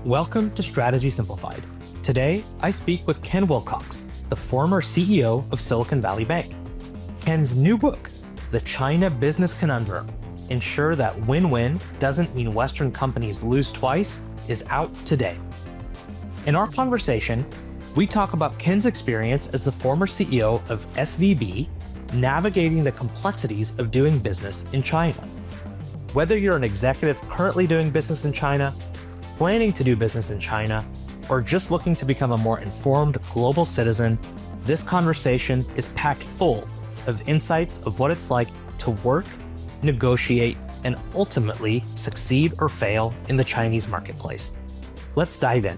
Welcome to Strategy Simplified. Today, I speak with Ken Wilcox, the former CEO of Silicon Valley Bank. Ken's new book, The China Business Conundrum, Ensure That Win-Win Doesn't Mean Western Companies Lose Twice, is out today. In our conversation, we talk about Ken's experience as the former CEO of SVB, navigating the complexities of doing business in China. Whether you're an executive currently doing business in China, planning to do business in China, or just looking to become a more informed global citizen, this conversation is packed full of insights of what it's like to work, negotiate, and ultimately succeed or fail in the Chinese marketplace. Let's dive in.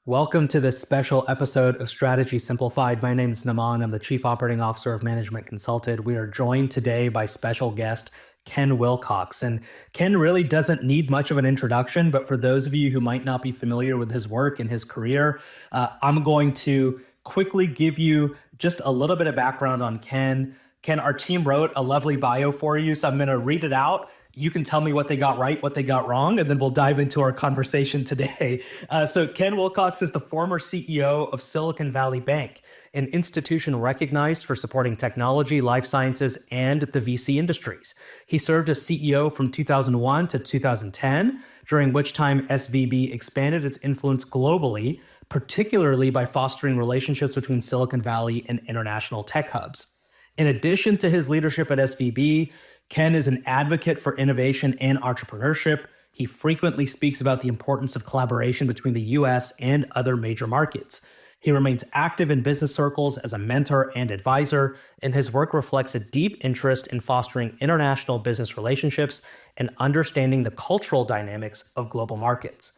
Welcome to this special episode of Strategy Simplified. My name is Naman. I'm the Chief Operating Officer of Management Consulted. We are joined today by special guest Ken Wilcox. And Ken really doesn't need much of an introduction, but for those of you who might not be familiar with his work and his career, I'm going to quickly give you just a little bit of background on Ken. Ken, our team wrote a lovely bio for you, so I'm going to read it out. You can tell me what they got right, what they got wrong, and then we'll dive into our conversation today. So Ken Wilcox is the former CEO of Silicon Valley Bank, an institution recognized for supporting technology, life sciences, and the VC industries. He served as CEO from 2001 to 2010, during which time SVB expanded its influence globally, particularly by fostering relationships between Silicon Valley and international tech hubs. In addition to his leadership at SVB, Ken is an advocate for innovation and entrepreneurship. He frequently speaks about the importance of collaboration between the US and other major markets. He remains active in business circles as a mentor and advisor, and his work reflects a deep interest in fostering international business relationships and understanding the cultural dynamics of global markets.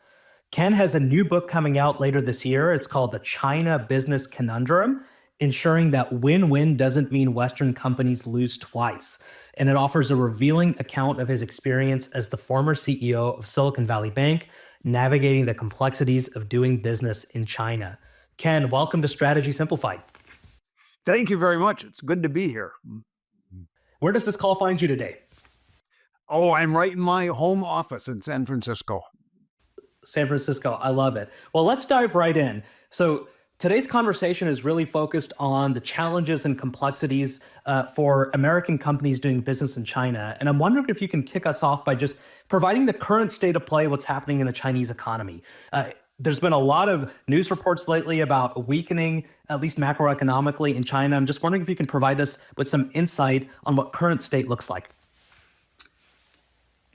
Ken has a new book coming out later this year. It's called The China Business Conundrum, Ensuring That Win-Win Doesn't Mean Western Companies Lose Twice. And it offers a revealing account of his experience as the former CEO of Silicon Valley Bank, navigating the complexities of doing business in China. Ken, welcome to Strategy Simplified. Thank you very much. It's good to be here. Where does this call find you today? Oh, I'm right in my home office in San Francisco. San Francisco, I love it. Well, let's dive right in. So today's conversation is really focused on the challenges and complexities for American companies doing business in China. And I'm wondering if you can kick us off by just providing the current state of play, what's happening in the Chinese economy. There's been a lot of news reports lately about weakening, at least macroeconomically in China. I'm just wondering if you can provide us with some insight on what current state looks like.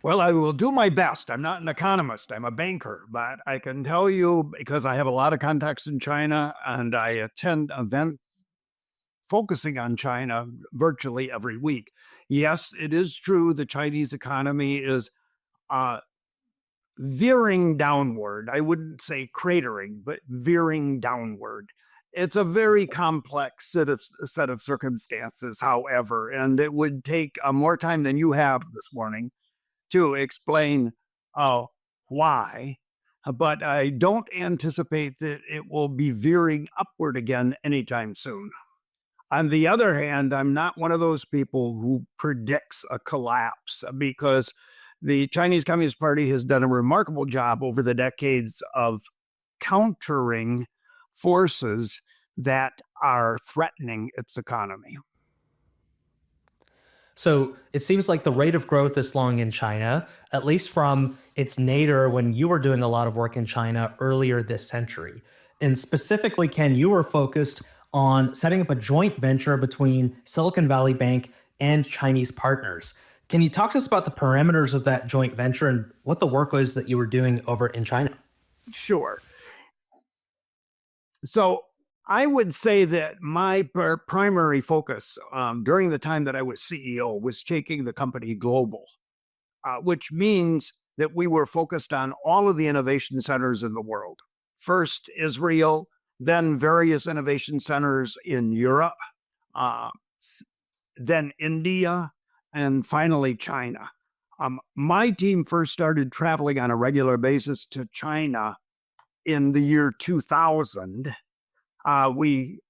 Well, I will do my best. I'm not an economist. I'm a banker, but I can tell you, because I have a lot of contacts in China and I attend events focusing on China virtually every week. Yes, it is true the Chinese economy is veering downward. I wouldn't say cratering, but veering downward. It's a very complex set of circumstances, however, and it would take more time than you have this morning to explain why, but I don't anticipate that it will be veering upward again anytime soon. On the other hand, I'm not one of those people who predicts a collapse, because the Chinese Communist Party has done a remarkable job over the decades of countering forces that are threatening its economy. So it seems like the rate of growth is slowing in China, at least from its nadir when you were doing a lot of work in China earlier this century. And specifically, Ken, you were focused on setting up a joint venture between Silicon Valley Bank and Chinese partners. Can you talk to us about the parameters of that joint venture and what the work was that you were doing over in China? Sure. So I would say that my primary focus during the time that I was CEO was taking the company global, which means that we were focused on all of the innovation centers in the world. First, Israel, then various innovation centers in Europe, then India, and finally China. My team first started traveling on a regular basis to China in the year 2000. We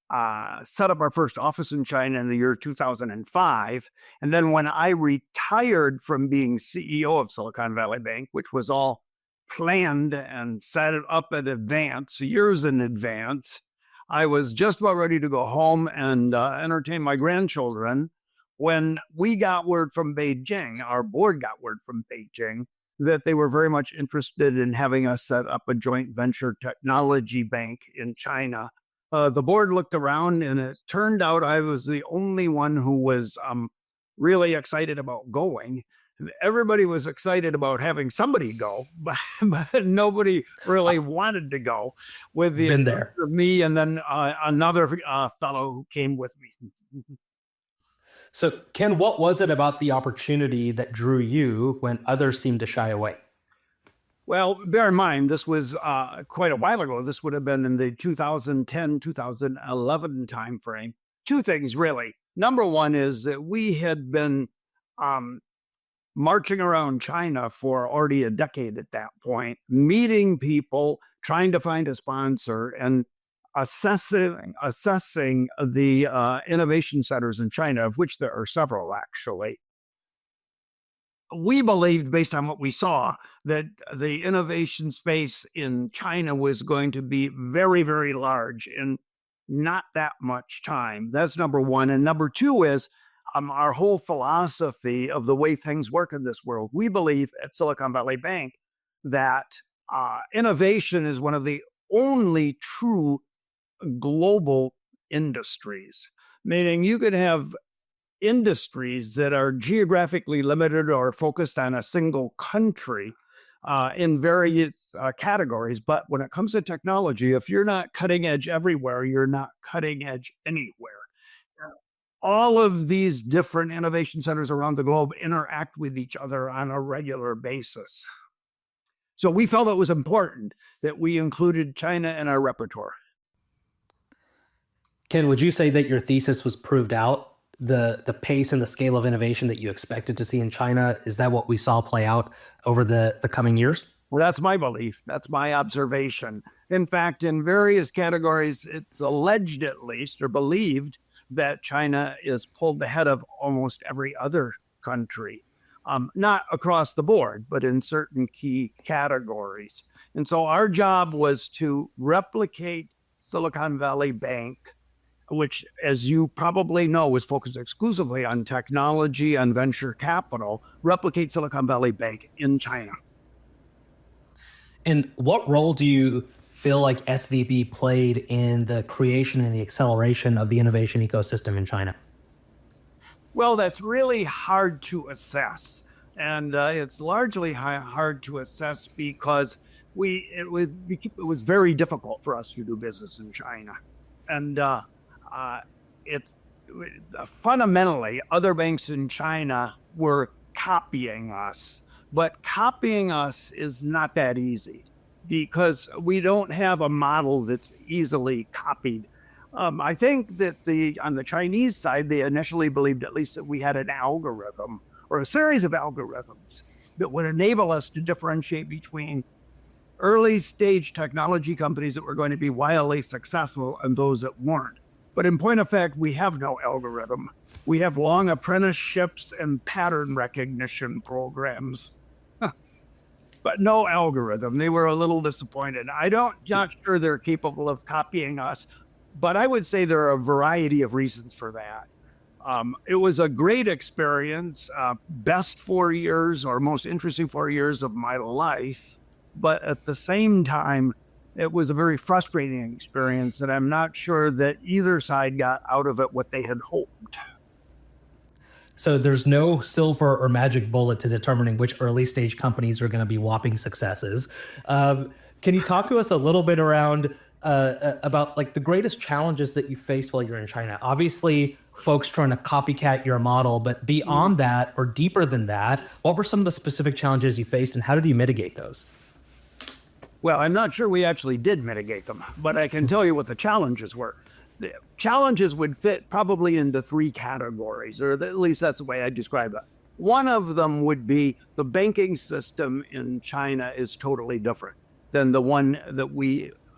set up our first office in China in the year 2005. And then when I retired from being CEO of Silicon Valley Bank, which was all planned and set it up in advance, years in advance, I was just about ready to go home and entertain my grandchildren when we got word from Beijing, our board got word from Beijing, that they were very much interested in having us set up a joint venture technology bank in China. The board looked around, and it turned out I was the only one who was really excited about going. Everybody was excited about having somebody go, but nobody really wanted to go, with the Been exception there. of me and then another fellow who came with me. So, Ken, what was it about the opportunity that drew you when others seemed to shy away? Well, bear in mind, this was quite a while ago. This would have been in the 2010, 2011 timeframe. Two things, really. Number one is that we had been marching around China for already a decade at that point, meeting people, trying to find a sponsor, and assessing the innovation centers in China, of which there are several, actually. We believed, based on what we saw, that the innovation space in China was going to be very, very large in not that much time. That's number one. And number two is our whole philosophy of the way things work in this world. We believe at Silicon Valley Bank that innovation is one of the only true global industries, meaning you could have industries that are geographically limited or focused on a single country in various categories. But when it comes to technology, if you're not cutting edge everywhere, you're not cutting edge anywhere. All of these different innovation centers around the globe interact with each other on a regular basis. So we felt it was important that we included China in our repertoire. Ken, would you say that your thesis was proved out? The pace and the scale of innovation that you expected to see in China, is that what we saw play out over the coming years? Well, that's my belief. That's my observation. In fact, in various categories, it's alleged, at least, or believed, that China is pulled ahead of almost every other country. Not across the board, but in certain key categories. And so our job was to replicate Silicon Valley Bank, which, as you probably know, is focused exclusively on technology and venture capital, replicate Silicon Valley Bank in China. And what role do you feel like SVB played in the creation and the acceleration of the innovation ecosystem in China? Well, that's really hard to assess. And it's largely hard to assess because it was very difficult for us to do business in China. And it's fundamentally, other banks in China were copying us, but copying us is not that easy because we don't have a model that's easily copied. I think that on the Chinese side, they initially believed at least that we had an algorithm or a series of algorithms that would enable us to differentiate between early stage technology companies that were going to be wildly successful and those that weren't. But in point of fact, we have no algorithm. We have long apprenticeships and pattern recognition programs, but no algorithm. They were a little disappointed. Not sure they're capable of copying us, but I would say there are a variety of reasons for that. It was a great experience, best 4 years or most interesting 4 years of my life. But at the same time, it was a very frustrating experience, and I'm not sure that either side got out of it what they had hoped. So there's no silver or magic bullet to determining which early stage companies are going to be whopping successes. Can you talk to us a little bit around about like the greatest challenges that you faced while you're in China? Obviously, folks trying to copycat your model, but beyond that or deeper than that, what were some of the specific challenges you faced and how did you mitigate those? Well, I'm not sure we actually did mitigate them, but I can tell you what the challenges were. The challenges would fit probably into three categories, or at least that's the way I describe it. One of them would be the banking system in China is totally different than the one that we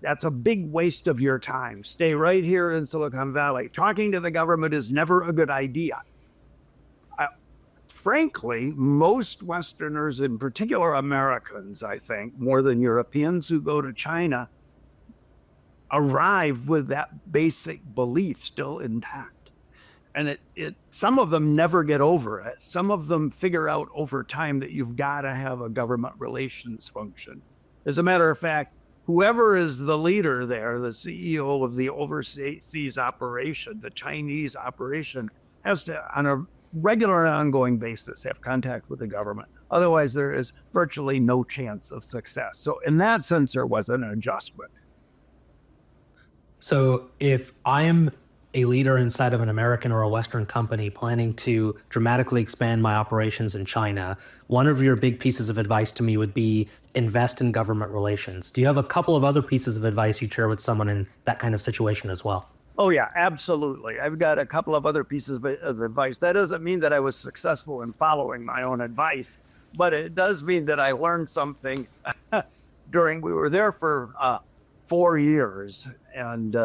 That's a big waste of your time. Stay right here in Silicon Valley. Talking to the government is never a good idea. Frankly, most Westerners, in particular Americans, I think, more than Europeans who go to China, arrive with that basic belief still intact. And some of them never get over it. Some of them figure out over time that you've got to have a government relations function. As a matter of fact, whoever is the leader there, the CEO of the overseas operation, the Chinese operation, has to, on a regular and ongoing basis, have contact with the government. Otherwise, there is virtually no chance of success. So in that sense, there was an adjustment. So if I'm a leader inside of an American or a Western company planning to dramatically expand my operations in China, one of your big pieces of advice to me would be invest in government relations. Do you have a couple of other pieces of advice you'd share with someone in that kind of situation as well? Oh, yeah, absolutely. I've got a couple of other pieces of advice. That doesn't mean that I was successful in following my own advice, but it does mean that I learned something we were there for 4 years. And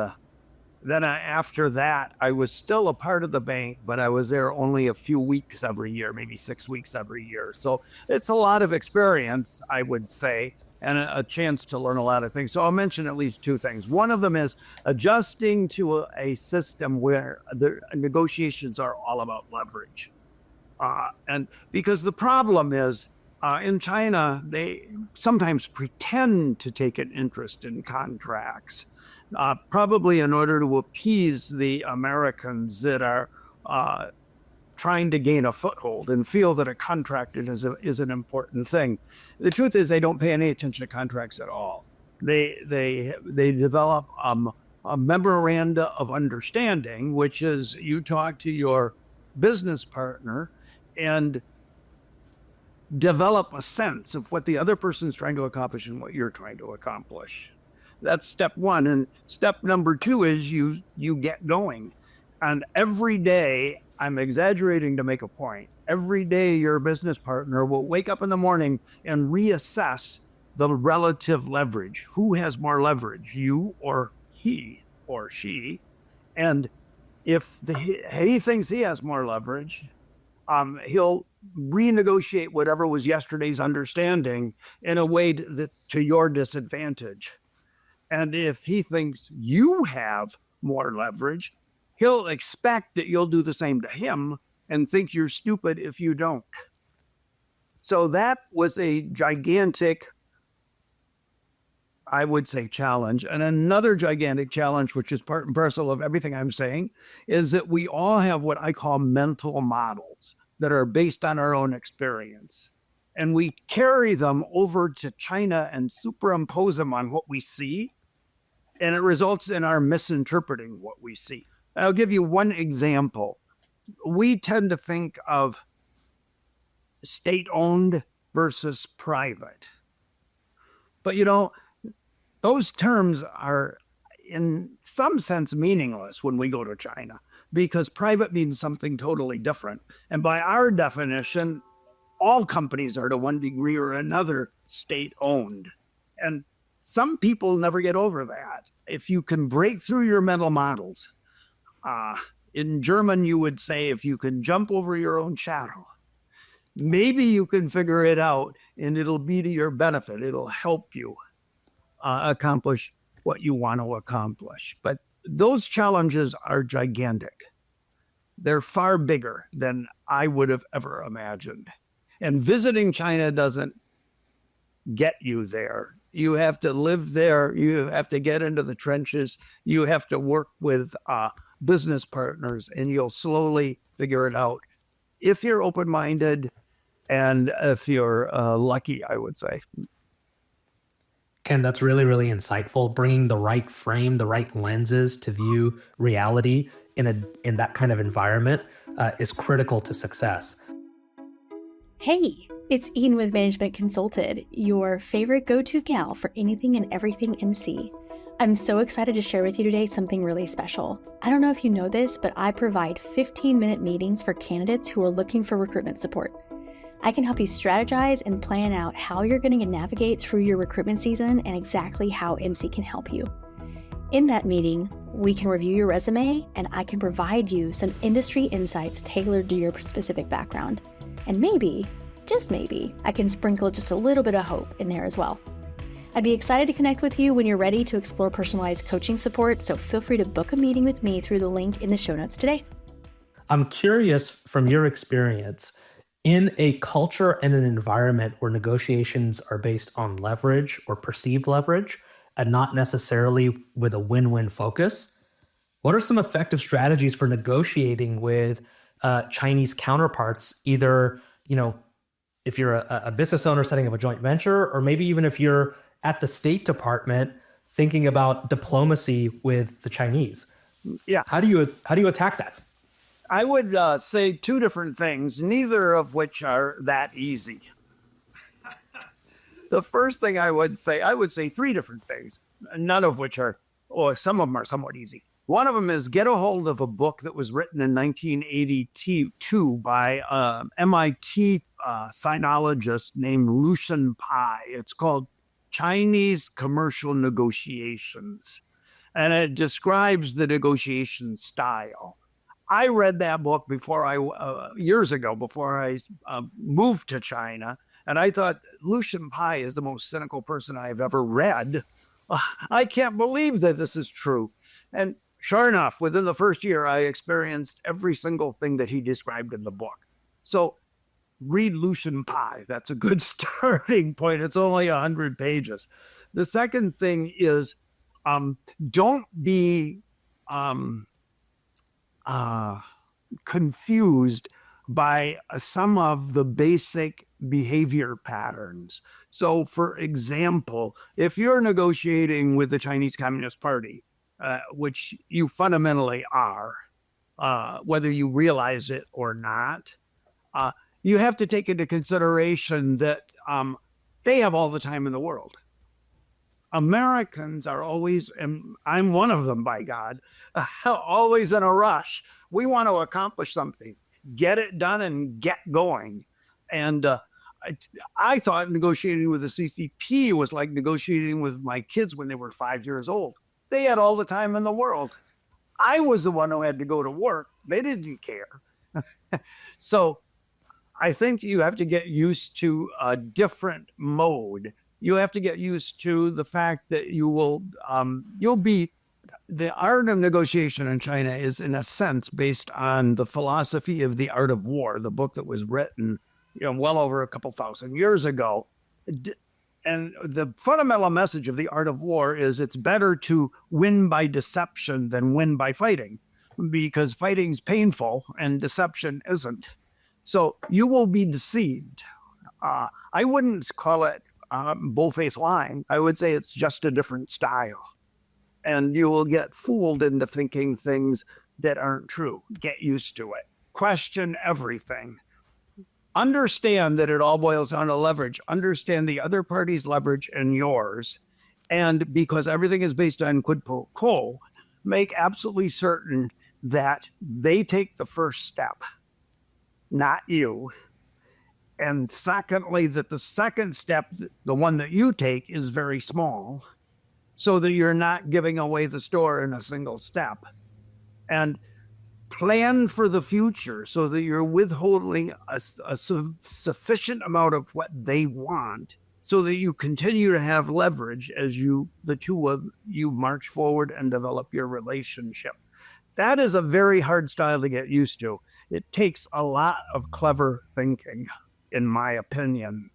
then after that, I was still a part of the bank, but I was there only a few weeks every year, maybe 6 weeks every year. So it's a lot of experience, I would say, and a chance to learn a lot of things. So I'll mention at least two things. One of them is adjusting to a system where the negotiations are all about leverage. And because the problem is, in China, they sometimes pretend to take an interest in contracts, probably in order to appease the Americans that are trying to gain a foothold and feel that a contract is an important thing. The truth is they don't pay any attention to contracts at all. They develop a memoranda of understanding, which is you talk to your business partner and develop a sense of what the other person's trying to accomplish and what you're trying to accomplish. That's step one. And step number two is you get going. And every day, I'm exaggerating to make a point, every day your business partner will wake up in the morning and reassess the relative leverage. Who has more leverage, you or he or she? And if he thinks he has more leverage, he'll renegotiate whatever was yesterday's understanding in a way to your disadvantage. And if he thinks you have more leverage, he'll expect that you'll do the same to him and think you're stupid if you don't. So that was a gigantic, I would say, challenge. And another gigantic challenge, which is part and parcel of everything I'm saying, is that we all have what I call mental models that are based on our own experience. And we carry them over to China and superimpose them on what we see. And it results in our misinterpreting what we see. I'll give you one example. We tend to think of state-owned versus private. But, those terms are in some sense meaningless when we go to China because private means something totally different. And by our definition, all companies are to one degree or another state-owned. And some people never get over that. If you can break through your mental models, in German, you would say, if you can jump over your own shadow, maybe you can figure it out and it'll be to your benefit. It'll help you accomplish what you want to accomplish. But those challenges are gigantic. They're far bigger than I would have ever imagined. And visiting China doesn't get you there. You have to live there. You have to get into the trenches. You have to work with business partners, and you'll slowly figure it out if you're open-minded and if you're lucky, I would say. Ken, that's really, really insightful. Bringing the right frame, the right lenses to view reality in that kind of environment is critical to success. Hey, it's Ian with Management Consulted, your favorite go-to gal for anything and everything MC. I'm so excited to share with you today something really special. I don't know if you know this, but I provide 15-minute meetings for candidates who are looking for recruitment support. I can help you strategize and plan out how you're going to navigate through your recruitment season and exactly how MC can help you. In that meeting, we can review your resume and I can provide you some industry insights tailored to your specific background. And maybe, just maybe, I can sprinkle just a little bit of hope in there as well. I'd be excited to connect with you when you're ready to explore personalized coaching support, so feel free to book a meeting with me through the link in the show notes today. I'm curious from your experience, in a culture and an environment where negotiations are based on leverage or perceived leverage and not necessarily with a win-win focus, what are some effective strategies for negotiating with Chinese counterparts, either, if you're a business owner setting up a joint venture, or maybe even if you're at the State Department thinking about diplomacy with the Chinese? Yeah. How do you attack that? I would say two different things, neither of which are that easy. The first thing I would say three different things, none of which are, or some of them are somewhat easy. One of them is get a hold of a book that was written in 1982 by MIT sinologist named Lucian Pai. It's called Chinese Commercial Negotiations, and it describes the negotiation style. I read that book years ago, before I moved to China, and I thought Lucian Pai is the most cynical person I've ever read. I can't believe that this is true. And sure enough, within the first year, I experienced every single thing that he described in the book. So read Lucian Pai. That's a good starting point. It's only 100 pages. The second thing is don't be confused by some of the basic behavior patterns. So, for example, if you're negotiating with the Chinese Communist Party, which you fundamentally are, whether you realize it or not, you have to take into consideration that they have all the time in the world. Americans are always, and I'm one of them, by God, always in a rush. We want to accomplish something, get it done and get going. And I thought negotiating with the CCP was like negotiating with my kids when they were 5 years old. They had all the time in the world. I was the one who had to go to work. They didn't care. So I think you have to get used to a different mode. You have to get used to the fact that the art of negotiation in China is, in a sense, based on the philosophy of The Art of War, the book that was written, well over a couple thousand years ago. And the fundamental message of The Art of War is it's better to win by deception than win by fighting, because fighting's painful and deception isn't. So you will be deceived. I wouldn't call it bull-faced lying. I would say it's just a different style. And you will get fooled into thinking things that aren't true. Get used to it. Question everything. Understand that it all boils down to leverage. Understand the other party's leverage and yours. And because everything is based on quid pro quo, make absolutely certain that they take the first step, not you. And secondly, that the second step, the one that you take, is very small, so that you're not giving away the store in a single step. And plan for the future so that you're withholding a sufficient amount of what they want, so that you continue to have leverage as the two of you march forward and develop your relationship. That is a very hard style to get used to. It takes a lot of clever thinking, in my opinion.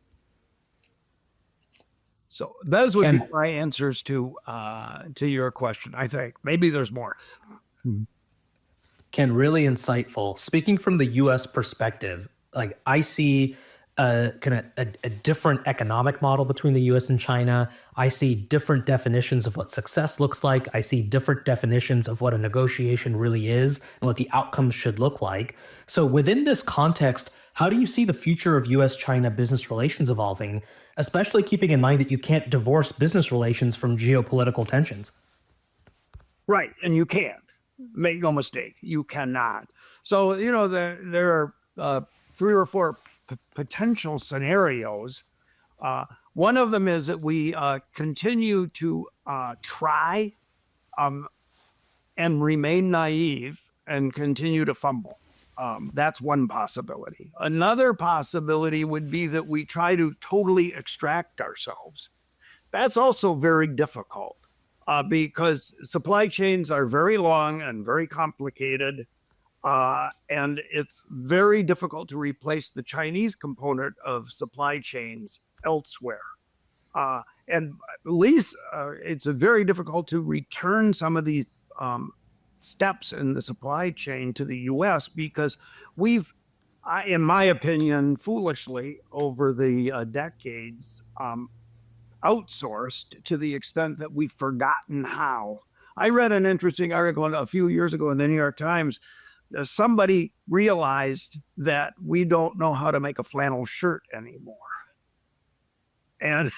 So those would be my answers to your question. I think maybe there's more. Ken, really insightful. Speaking from the U.S. perspective, like I see a different economic model between the U.S. and China. I see different definitions of what success looks like. I see different definitions of what a negotiation really is and what the outcomes should look like. So within this context, how do you see the future of U.S.-China business relations evolving, especially keeping in mind that you can't divorce business relations from geopolitical tensions? Right, and you can't. Make no mistake, you cannot. So, there are 3 or 4 potential scenarios. One of them is that we continue to try and remain naive and continue to fumble. That's one possibility. Another possibility would be that we try to totally extract ourselves. That's also very difficult because supply chains are very long and very complicated. And it's very difficult to replace the Chinese component of supply chains elsewhere. And at least it's very difficult to return some of these steps in the supply chain to the US because we've, in my opinion, foolishly over the decades, outsourced to the extent that we've forgotten how. I read an interesting article a few years ago in the New York Times. Somebody realized that we don't know how to make a flannel shirt anymore. And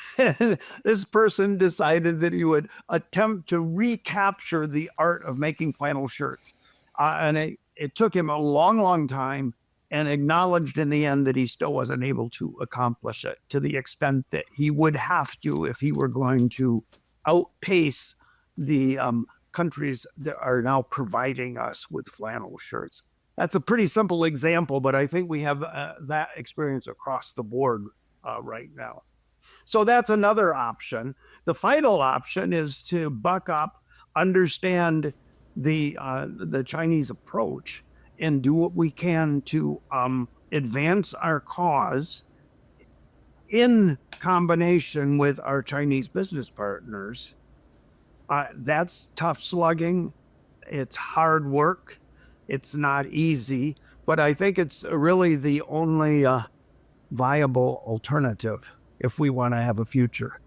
this person decided that he would attempt to recapture the art of making flannel shirts. And it took him a long, long time, and acknowledged in the end that he still wasn't able to accomplish it to the extent that he would have to if he were going to outpace the countries that are now providing us with flannel shirts. That's a pretty simple example, but I think we have that experience across the board right now. So that's another option. The final option is to buck up, understand the Chinese approach, and do what we can to advance our cause in combination with our Chinese business partners. That's tough slugging. It's hard work. It's not easy, but I think it's really the only viable alternative if we want to have a future.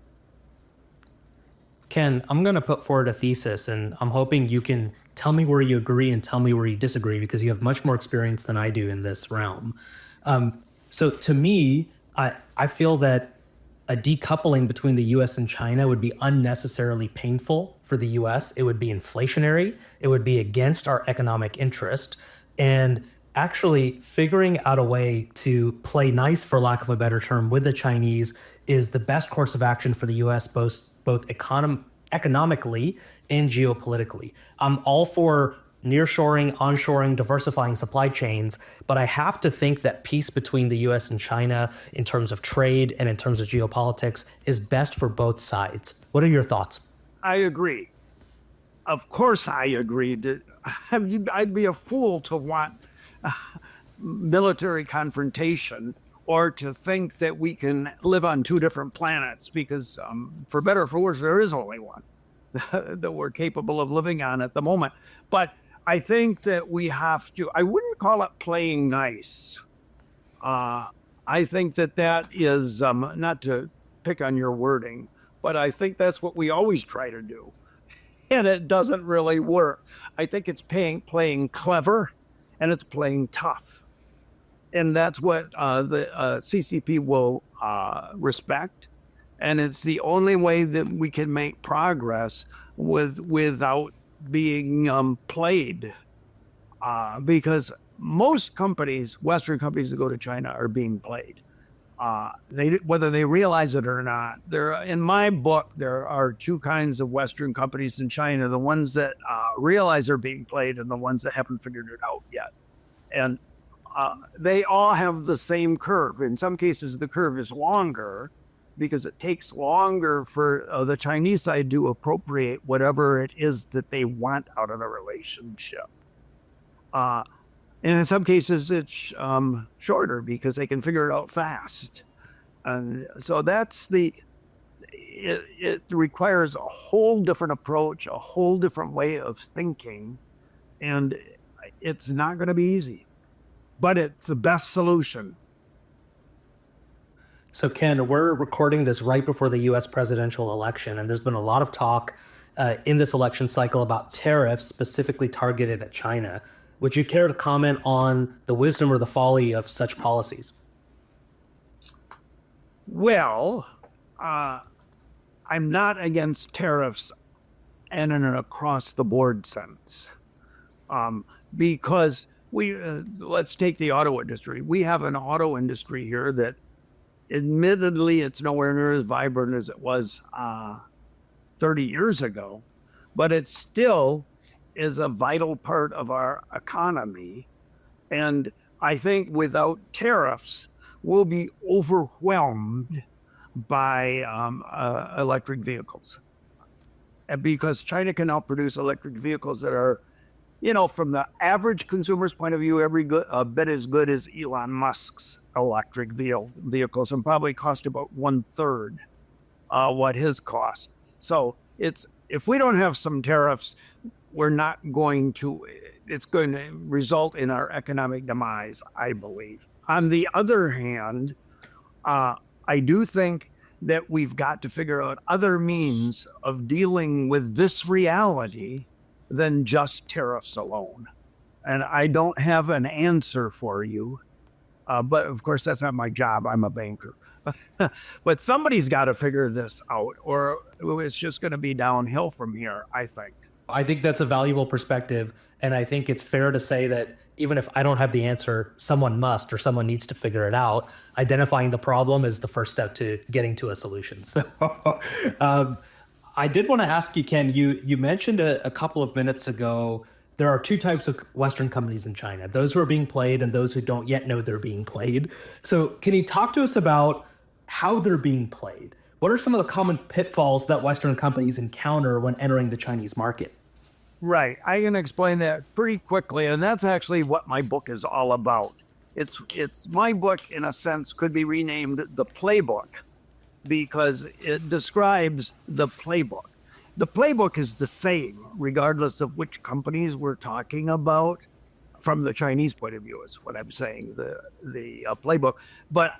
Ken, I'm going to put forward a thesis, and I'm hoping you can tell me where you agree and tell me where you disagree, because you have much more experience than I do in this realm. So to me, I feel that a decoupling between the US and China would be unnecessarily painful for the US. It would be inflationary. It would be against our economic interest. And actually figuring out a way to play nice, for lack of a better term, with the Chinese is the best course of action for the US, both economically and geopolitically. I'm all for nearshoring, onshoring, diversifying supply chains, but I have to think that peace between the US and China in terms of trade and in terms of geopolitics is best for both sides. What are your thoughts? I agree. Of course I agree. I'd be a fool to want military confrontation or to think that we can live on two different planets because, for better or for worse, there is only one that we're capable of living on at the moment. But I think that we have to, I wouldn't call it playing nice. I think that is, not to pick on your wording, but I think that's what we always try to do. And it doesn't really work. I think it's playing clever and it's playing tough. And that's what the CCP will respect. And it's the only way that we can make progress without being played. Because most companies, Western companies that go to China, are being played. Whether they realize it or not. In my book, there are two kinds of Western companies in China: the ones that realize they're being played, and the ones that haven't figured it out yet. And they all have the same curve. In some cases, the curve is longer because it takes longer for the Chinese side to appropriate whatever it is that they want out of the relationship. And in some cases, it's shorter because they can figure it out fast. And so it requires a whole different approach, a whole different way of thinking. And it's not going to be easy, but it's the best solution. So Ken, we're recording this right before the US presidential election, and there's been a lot of talk in this election cycle about tariffs specifically targeted at China. Would you care to comment on the wisdom or the folly of such policies? Well, I'm not against tariffs in an across-the-board sense, because let's take the auto industry. We have an auto industry here that, admittedly, it's nowhere near as vibrant as it was 30 years ago, but it still is a vital part of our economy. And I think without tariffs, we'll be overwhelmed by electric vehicles. And because China can now produce electric vehicles that are, from the average consumer's point of view, a bit as good as Elon Musk's electric vehicles, and probably cost about 1/3 what his cost. So if we don't have some tariffs, it's going to result in our economic demise, I believe. On the other hand, I do think that we've got to figure out other means of dealing with this reality than just tariffs alone. And I don't have an answer for you, but of course, that's not my job. I'm a banker. But somebody's got to figure this out, or it's just going to be downhill from here, I think. I think that's a valuable perspective. And I think it's fair to say that even if I don't have the answer, someone must, or someone needs to figure it out. Identifying the problem is the first step to getting to a solution. So I did want to ask you, Ken, you mentioned a couple of minutes ago, there are two types of Western companies in China, those who are being played and those who don't yet know they're being played. So can you talk to us about how they're being played? What are some of the common pitfalls that Western companies encounter when entering the Chinese market? Right. I can explain that pretty quickly, and that's actually what my book is all about. It's my book, in a sense, could be renamed The Playbook, because it describes the playbook. The playbook is the same, regardless of which companies we're talking about. From the Chinese point of view is what I'm saying, the playbook. But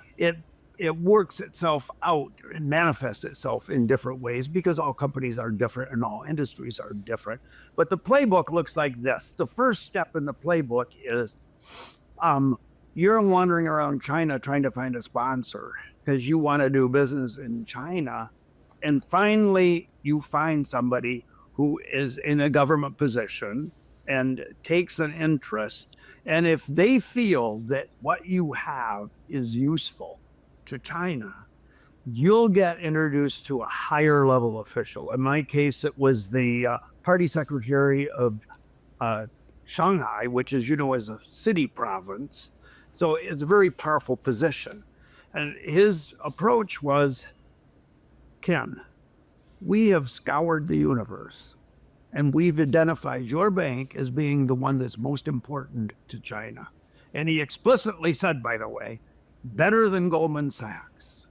it works itself out and manifests itself in different ways because all companies are different and all industries are different. But the playbook looks like this. The first step in the playbook is you're wandering around China trying to find a sponsor because you want to do business in China. And finally, you find somebody who is in a government position and takes an interest. And if they feel that what you have is useful to China, you'll get introduced to a higher level official. In my case, it was the party secretary of Shanghai, which is a city province. So it's a very powerful position. And his approach was, Ken, we have scoured the universe and we've identified your bank as being the one that's most important to China. And he explicitly said, by the way, better than Goldman Sachs,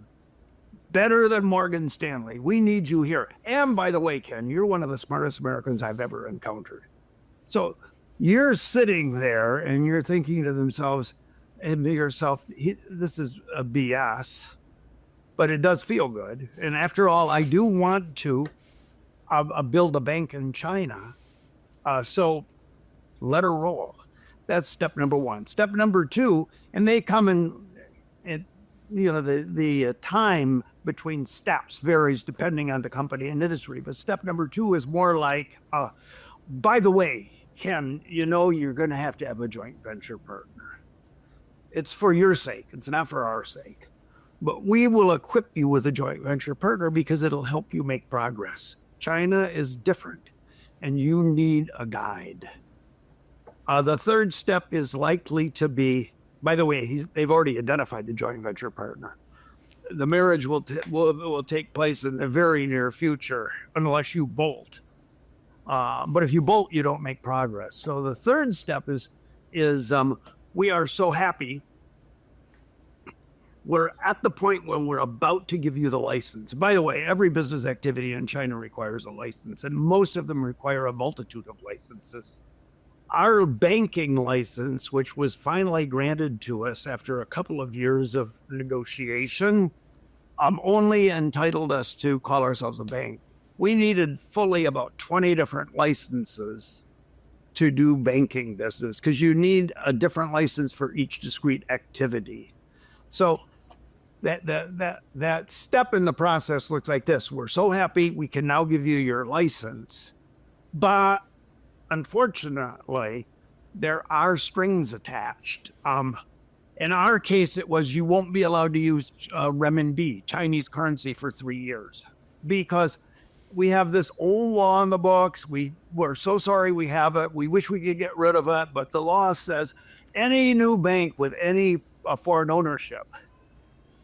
better than Morgan Stanley. We need you here. And by the way, Ken, you're one of the smartest Americans I've ever encountered. So you're sitting there and you're thinking to yourself, this is a BS, but it does feel good. And after all, I do want to build a bank in China. So let her roll. That's step number one. Step number two, and they come in, the time between steps varies depending on the company and industry. But step number two is more like, by the way, Ken, you're going to have a joint venture partner. It's for your sake. It's not for our sake. But we will equip you with a joint venture partner because it'll help you make progress. China is different, and you need a guide. The third step is likely to be, by the way, they've already identified the joint venture partner. The marriage will take place in the very near future, unless you bolt. But if you bolt, you don't make progress. So the third step is we are so happy. We're at the point when we're about to give you the license. By the way, every business activity in China requires a license, and most of them require a multitude of licenses. Our banking license, which was finally granted to us after a couple of years of negotiation, only entitled us to call ourselves a bank. We needed fully about 20 different licenses to do banking business because you need a different license for each discrete activity. So that step in the process looks like this. We're so happy we can now give you your license, but unfortunately, there are strings attached. In our case, it was you won't be allowed to use renminbi, Chinese currency, for 3 years because we have this old law in the books. We're so sorry we have it. We wish we could get rid of it, but the law says any new bank with any foreign ownership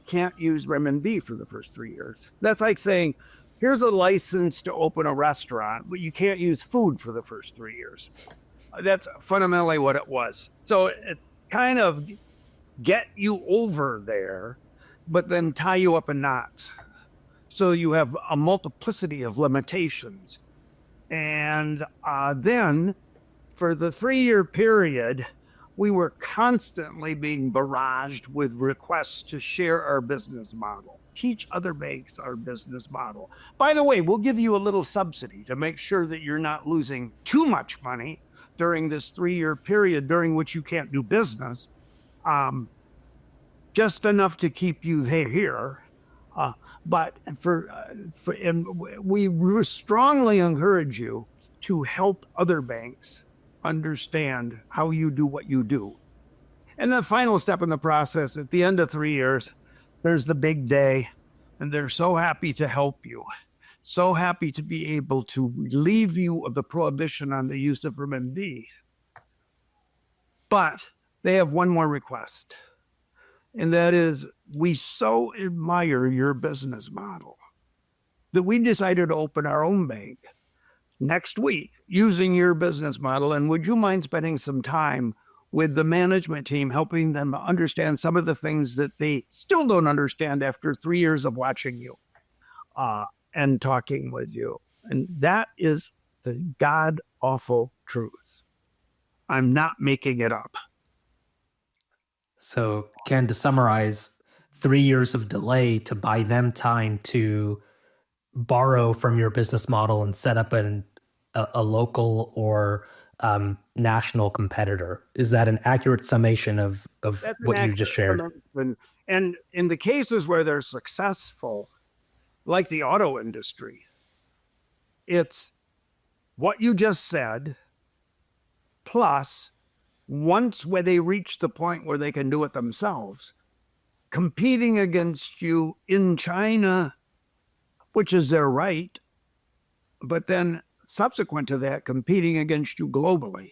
can't use renminbi for the first 3 years. That's like saying, here's a license to open a restaurant, but you can't use food for the first 3 years. That's fundamentally what it was. So it kind of get you over there, but then tie you up in knots. So you have a multiplicity of limitations. And then for the 3-year period, we were constantly being barraged with requests to share our business model, teach other banks our business model. By the way, we'll give you a little subsidy to make sure that you're not losing too much money during this 3-year period during which you can't do business, just enough to keep you here. But and we strongly encourage you to help other banks understand how you do what you do. And the final step in the process, at the end of 3 years, there's the big day, and they're so happy to help you, so happy to be able to relieve you of the prohibition on the use of renminbi. But they have one more request, and that is, we so admire your business model that we decided to open our own bank next week using your business model. And would you mind spending some time with the management team, helping them understand some of the things that they still don't understand after 3 years of watching you and talking with you? And that is the god-awful truth. I'm not making it up. So, Ken, to summarize, 3 years of delay to buy them time to borrow from your business model and set up a local or national competitor. Is that an accurate summation of what you just shared? And in the cases where they're successful, like the auto industry, it's what you just said, plus once where they reach the point where they can do it themselves, competing against you in China, which is their right, but then subsequent to that, competing against you globally.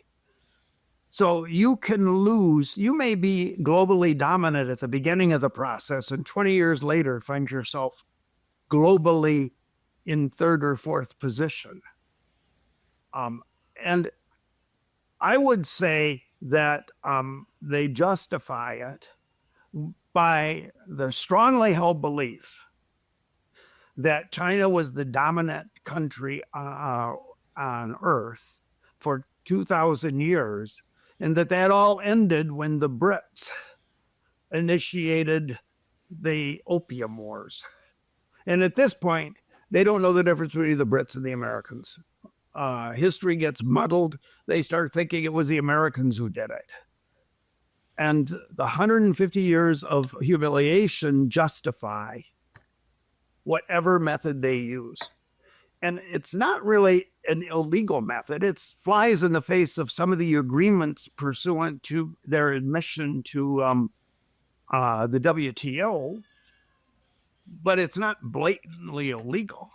So you can lose. You may be globally dominant at the beginning of the process, and 20 years later find yourself globally in 3rd or 4th position. And I would say that they justify it by the strongly held belief that China was the dominant country on Earth for 2,000 years, and that all ended when the Brits initiated the Opium Wars. And at this point, they don't know the difference between the Brits and the Americans. History gets muddled. They start thinking it was the Americans who did it. And the 150 years of humiliation justify whatever method they use. And it's not really an illegal method. It flies in the face of some of the agreements pursuant to their admission to the WTO, but it's not blatantly illegal.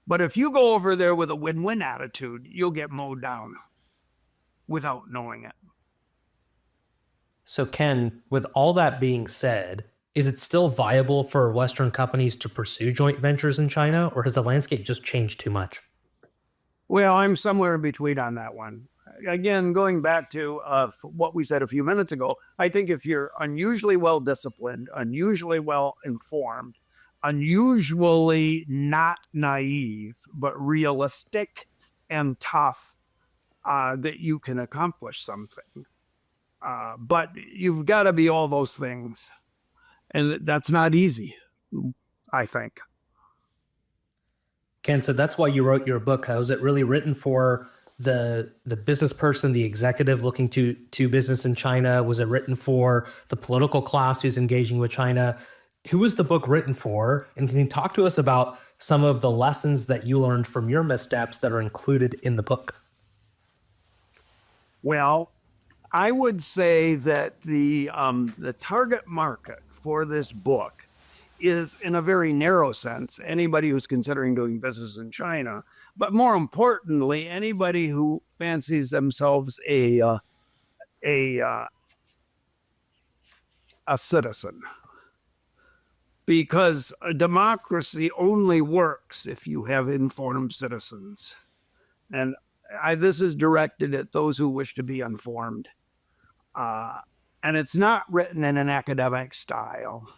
But if you go over there with a win-win attitude, you'll get mowed down without knowing it. So, Ken, with all that being said, is it still viable for Western companies to pursue joint ventures in China, or has the landscape just changed too much? Well, I'm somewhere in between on that one. Again, going back to what we said a few minutes ago, I think if you're unusually well-disciplined, unusually well-informed, unusually not naive, but realistic and tough, that you can accomplish something. But you've got to be all those things. And that's not easy, I think. Ken, so that's why you wrote your book. Was it really written for the business person, the executive looking to business in China? Was it written for the political class who's engaging with China? Who was the book written for? And can you talk to us about some of the lessons that you learned from your missteps that are included in the book? Well, I would say that the target market for this book is, in a very narrow sense, anybody who's considering doing business in China, but more importantly, anybody who fancies themselves a uh, a citizen, because a democracy only works if you have informed citizens, and this is directed at those who wish to be informed. Uh, and it's not written in an academic style.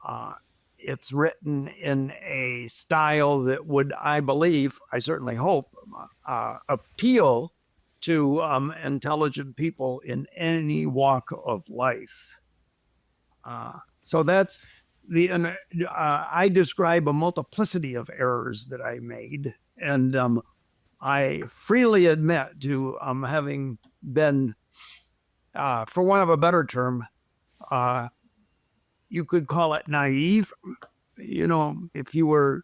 Uh, it's written in a style that would, I believe, I certainly hope, appeal to intelligent people in any walk of life. So that's I describe a multiplicity of errors that I made. And I freely admit to having been, for want of a better term, you could call it naive. If you were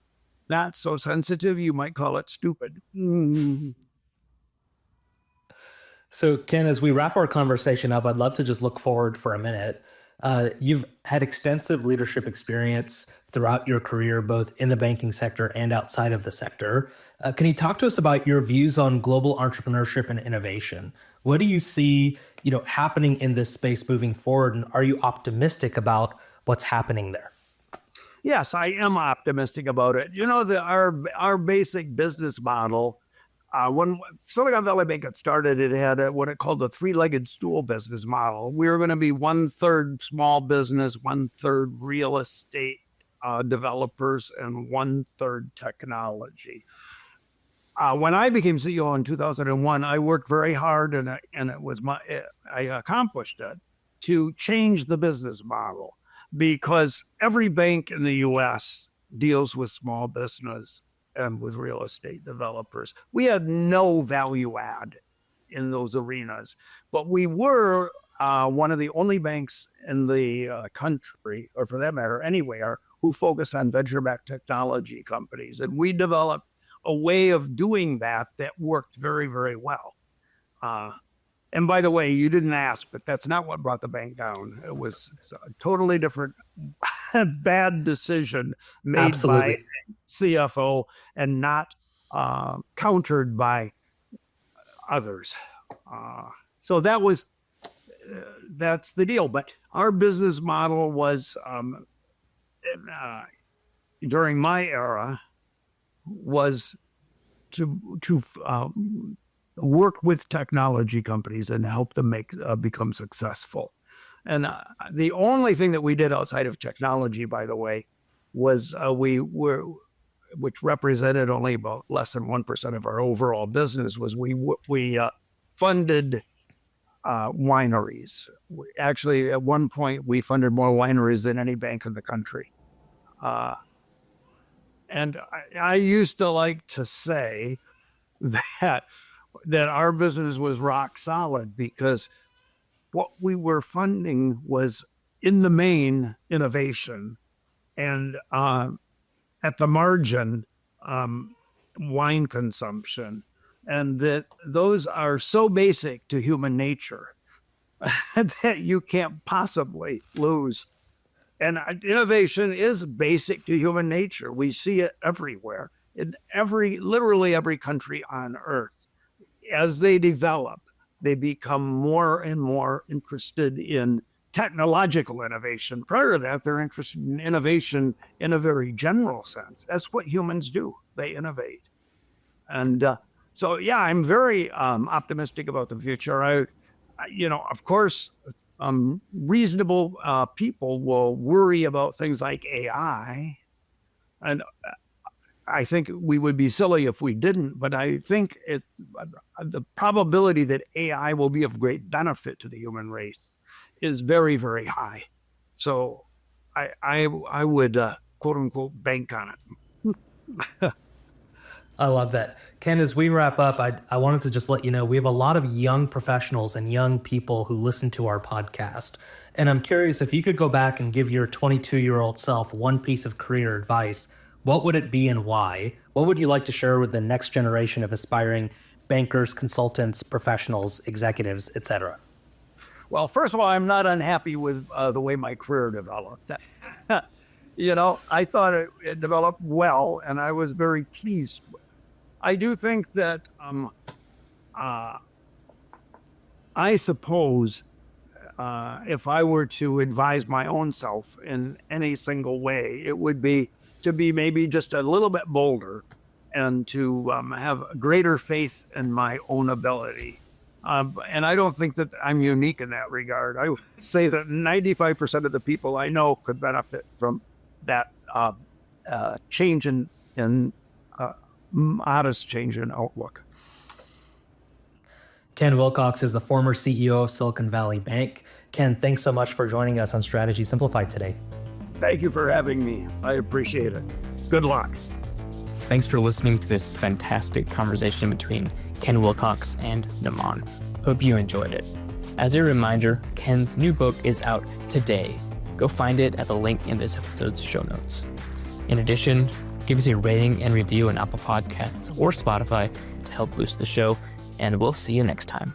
not so sensitive, you might call it stupid. So, Ken, as we wrap our conversation up, I'd love to just look forward for a minute. You've had extensive leadership experience throughout your career, both in the banking sector and outside of the sector. Can you talk to us about your views on global entrepreneurship and innovation? What do you see, happening in this space moving forward, and are you optimistic about what's happening there? Yes, I am optimistic about it. Our basic business model. When Silicon Valley Bank got started, it had what it called the three-legged stool business model. We were going to be 1/3 small business, 1/3 real estate developers, and 1/3 technology. When I became CEO in 2001, I worked very hard, and I accomplished it, to change the business model, because every bank in the U.S. deals with small business and with real estate developers. We had no value add in those arenas, but we were one of the only banks in the country, or for that matter, anywhere, who focused on venture-backed technology companies. And we developed a way of doing that worked very, very well. And by the way, you didn't ask, but that's not what brought the bank down. It was a totally different bad decision made Absolutely. by CFO and not countered by others. So that's the deal. But our business model was, during my era, was to work with technology companies and help them become successful. And the only thing that we did outside of technology, by the way, was which represented only about less than 1% of our overall business, was we funded wineries. Actually, at one point, we funded more wineries than any bank in the country. And I used to like to say that our business was rock solid, because what we were funding was, in the main, innovation, and at the margin, wine consumption, and that those are so basic to human nature that you can't possibly lose. And innovation is basic to human nature. We see it everywhere, in literally every country on earth. As they develop, they become more and more interested in technological innovation. Prior to that, they're interested in innovation in a very general sense. That's what humans do. They innovate. And so, yeah, I'm very optimistic about the future. Of course, reasonable people will worry about things like AI. And I think we would be silly if we didn't, but I think the probability that AI will be of great benefit to the human race is very, very high. So I would, quote unquote, bank on it. I love that. Ken, as we wrap up, I wanted to just let you know we have a lot of young professionals and young people who listen to our podcast. And I'm curious, if you could go back and give your 22-year-old self one piece of career advice, what would it be and why? What would you like to share with the next generation of aspiring bankers, consultants, professionals, executives, etc.? Well, first of all, I'm not unhappy with the way my career developed. I thought it developed well, and I was very pleased with it. I do think that I suppose if I were to advise my own self in any single way, it would be to be maybe just a little bit bolder and to have greater faith in my own ability. And I don't think that I'm unique in that regard. I would say that 95% of the people I know could benefit from that change in modest change in outlook. Ken Wilcox is the former CEO of Silicon Valley Bank. Ken, thanks so much for joining us on Strategy Simplified today. Thank you for having me. I appreciate it. Good luck. Thanks for listening to this fantastic conversation between Ken Wilcox and Naman. Hope you enjoyed it. As a reminder, Ken's new book is out today. Go find it at the link in this episode's show notes. In addition, give us a rating and review on Apple Podcasts or Spotify to help boost the show, and we'll see you next time.